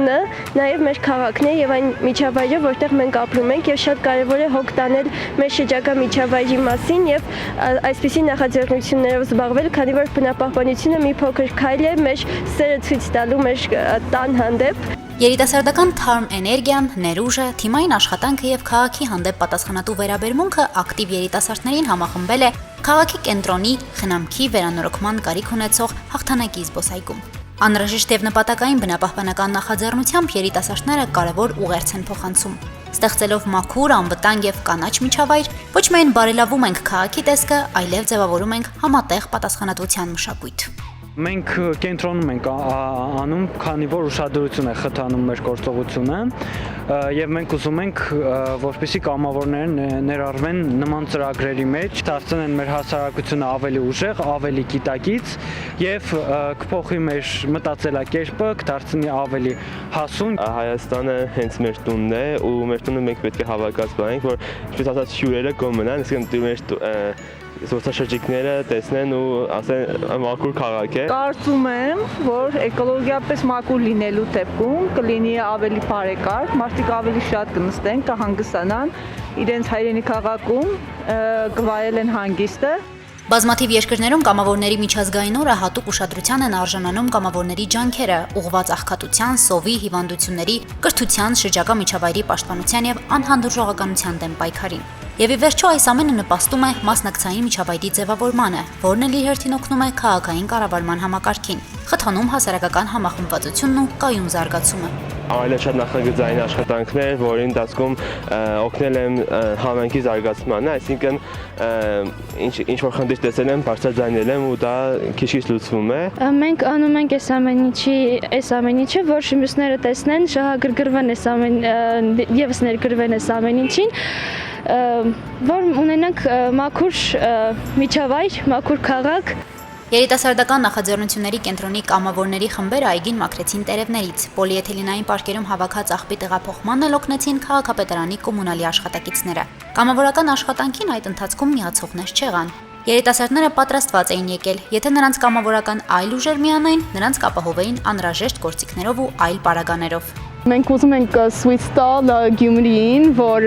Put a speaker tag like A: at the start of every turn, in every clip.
A: տունը, նաև մեր քաղաքն է եւ այն միջավայրը, որտեղ մենք ապրում ենք, եւ շատ կարեւոր է հոգ տանել մեր շրջակա միջավայրի մասին եւ այսպիսի նախաձեռնություններով զբաղվել, քանի որ բնապահպանությունը մի փոքր քայլ է մեր սերը ցույց տալու մեր տան հանդեպ։
B: Երիտասարդական թարմ էներգիան, ներուժը, թիմային աշխատանքը եւ քաղաքի հանդեպ պատասխանատու վերաբերմունքը ակտիվ երիտասարդներին համախմբել է քաղաքի կենտրոնի խնամքի վերանորոգման կարիք ունեցող հաղթանակի զբոսայգում։ Անհրաժեշտ եւ նպատակային բնապահպանական նախաձեռնությամբ երիտասարդները կարևոր ուղերձ են փոխանցում։ Ստեղծելով մաքուր, անվտանգ եւ կանաչ միջավայր, ոչ միայն բարելավում ենք քաղաքի տեսքը, այլև ձևավորում ենք համատեղ պատասխանատվության մշակույթ։
C: Մենք կենտրոնում ենք անում, քանի որ ուշադրություն է խթանում մեր գործողությունը եւ մենք ուզում ենք, որպեսզի կամավորները ներառվեն նման ծրագրերի մեջ, դարձնեն մեր հասարակությունը ավելի ուժեղ, ավելի գիտակից եւ կփոխի մեր մտածելակերպը, կդարձնի ավելի հասուն։
D: Հայաստանը հենց մեր տունն է ու մեր տունը մենք պետք է հավաքած բանենք, որ ինչպես ասած հյուրերը կմնան, այսինքն մեր զբոսաշրջիկները տեսնեն ու ասեն մաքուր քաղաք է։
E: Կարծում եմ, որ էկոլոգիապես մաքուր լինելու դեպքում կլինի ավելի բարեկարգ, մարդիկ ավելի շատ կնստեն, կհանգստանան իրենց հայրենի քաղաքում, կվայելեն հանգիստը։
B: Բազմաթիվ երկրներում կամավորների միջազգային օրը հատուկ ուշադրության են արժանանում կամավորների ջանքերը, ուղղված աղքատության, սովի, հիվանդությունների, կրթության, շրջակա միջավայրի պաշտպանության եւ անհանդուրժողականության դեմ պայքարին։ Եվ ի վերջո այս ամենը նպաստում է մասնակցային միջավայրի ձևավորմանը, որն էլ իր հերթին օգնում է քաղաքային կառավարման համակարգին, խթանում հասարակական համախմբվածությունն ու կայուն զարգացումը։
D: Առավել նախագծային աշխատանքներ, որի ընթացքում օգնել են համայնքի զարգացմանը, այսինքն ինչ որ խնդիր տեսել եմ, բարձրաձայնել եմ ու դա քիչ-քիչ լուծվում է։
F: Մենք անում ենք այս ամեն ինչը, որ մյուսները տեսնեն, շահագրգռվեն այս եւս ներգրվեն այս ամեն ինչին, որ ունենանք մաքուր միջավայր, մաքուր քաղաք։
B: Երիտասարդական նախաձեռնությունների կենտրոնի կամավորների խմբերը այգին մաքրեցին տերևներից, պոլիէթիլենային պարկերում հավաքած աղբի տեղափոխմանն էլ օգնեցին քաղաքապետարանի կոմունալի աշխատակիցները։ Կամավորական աշխատանքին այդ ընթացքում միացողներ չեղան։ Երիտասարդները պատրաստված էին եկել, եթե նրանց կամավորական այլ ուժեր միանային, նրանց կապահովեին անհրաժեշտ գործիքներով ու այլ պարագաներով։
F: Մենք ուզում ենք ցույց տալ Գյումրիին, որ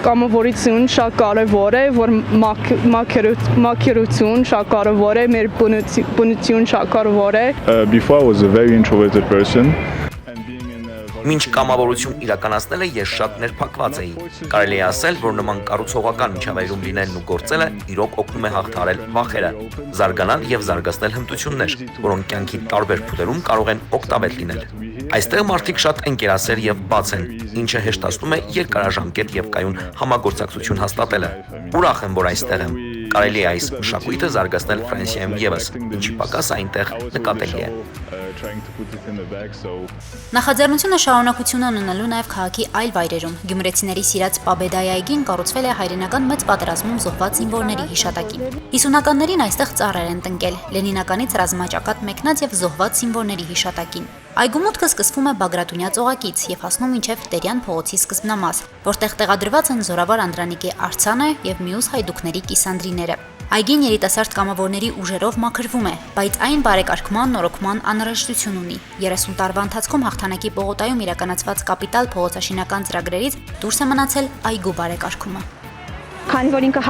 F: կամավորություն շատ կարևոր է, որ մաքրություն շատ կարևոր է, մեր բնություն շատ կարևոր է։
G: Before I was a very introverted person.
H: Մինչ կամավորություն իրականացնելը ես շատ ներփակված էի։ Կարելի է ասել, որ նման կառուցողական միջավայրում լինելն ու գործելը իրոք օգնում է հաղթահարել վախերը, զարգանալ եւ զարգացնել հմտություններ, որոնք կյանքի տարբեր փուլերում կարող են օգտավեր լինել։ Այստեղ մարդիկ շատ ընկերասեր եւ բաց են, ինչը հեշտացնում է երկարաժամկետ եւ կայուն համագործակցություն հաստատելը։ Ուրախ եմ, որ այստեղ եմ։ Կարելի է այս մշակույթը զարգացնել Ֆրանսիայում եւս, ինչի պակաս այնտեղ նկատելի է։
B: Նախաձեռնությունը շարունակություն ունենալու նաև քաղաքի այլ վայրերում։ Գյումրեցիների սիրած Պաբեդայի այգին կառուցվել է հայրենական մեծ պատերազմում զոհված զինվորների հիշատակին։ 50-ականներին այստեղ ծառեր են տնկել, լենինականից ռազմաճակատ մեկնած եւ զոհված զինվորների հիշատակին։ Այգու մուտքը սկսվում է Բագրատունյա ծողակից եւ հասնում մինչեւ Տերյան փողոցի սկզբնամաս, որտեղ տեղադրված են Զորավար Անդրանիկի արձանը եւ մյուս հայդուկների կիսանդրիները։ Այգին երիտասարդ կամավորների ուժերով մաքրվում է, բայց այն բարեկարգման, նորոգման անհրաժեշտություն ունի։ 30 տարվա ընթացքում հաղթանակի պողոտայում իրականացված կապիտալ փողոցաշինական ծրագրերից դուրս է մնացել այգու բարեկարգումը։
I: Քանի որ ինքը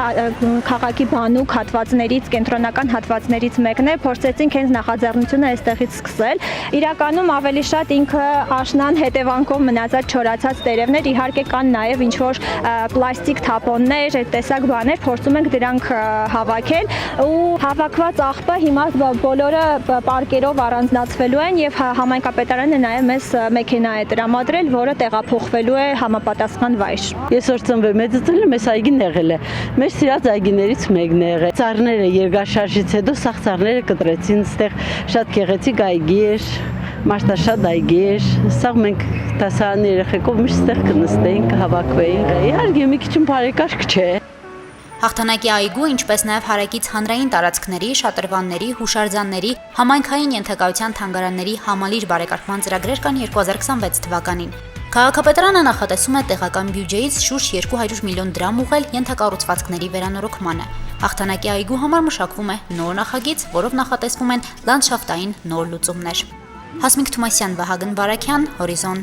I: քաղաքի բանուկ հատվածներից, կենտրոնական հատվածներից մեկն է, փորձեցինք հենց նախաձեռնությունը այստեղից սկսել։ Իրականում ավելի շատ ինքը աշնան հետևանքով մնացած չորացած տերևներ, իհարկե կան նաև ինչ-որ պլաստիկ թափոններ, այդ տեսակ բաներ, փորձում ենք դրանք հավաքել ու հավաքված աղբը հիմա բոլորը պարկերով առանձնացվելու են եւ համայնքապետարանը նաև մեզ մեքենա է տրամադրել, որը տեղափոխվելու է համապատասխան վայր։
J: Ես որ ծնվել մեծացել եմ, այս այգին եղել է։ Մեր սիրած այգիներից մեկն է եղել։ Ծառները երկաշարժից հետո սաղ ծառները կտրեցին, այստեղ շատ գեղեցիկ այգի էր, մարտաշատ այգի էր։ Սաղ մենք դասարանի երեխեքով միշտ այստեղ կնստեինք, կհավաքվեինք։ Իհարկե մի քիչ բարեկարգ չէ։
B: Հաղթանակի այգու, ինչպես նաև հարակից հանրային տարածքների, շատրվանների, հուշարձանների, համայնքային ենթակայության թանգարանների համալիր բարեկարգման ծրագրեր կան 2026 թվականին։ Քաղաքապետարանը նախատեսում է տեղական բյուջեից շուրջ 200 միլիոն դրամ ուղղել ենթակառուցվածքների վերանորոգմանը։ Հաղթանակի այգու համար մշակվում է նոր նախագիծ, որով նախատեսվում են լանդշաֆտային նոր լուծումներ։ Հասմիկ Թումասյան, Վահագն Բարաքյան, Հորիզոն։